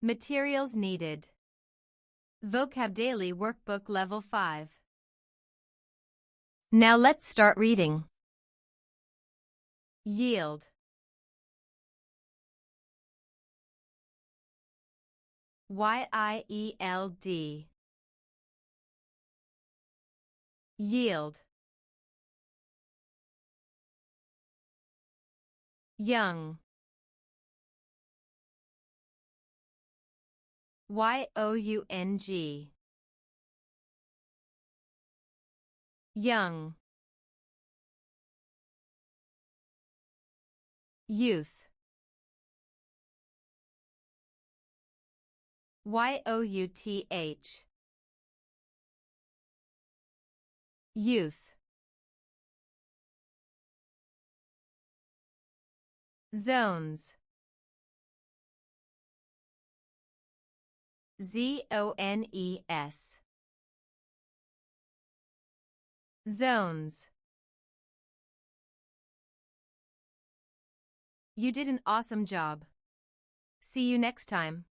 Materials needed. VocabDaily Workbook Level 5. Now let's start reading. Yield. Y-I-E-L-D. Yield. Young. Y-O-U-N-G. Young. Youth. Y-O-U-T-H. Youth. Zones. Z-O-N-E-S. Zones. You did an awesome job. See you next time.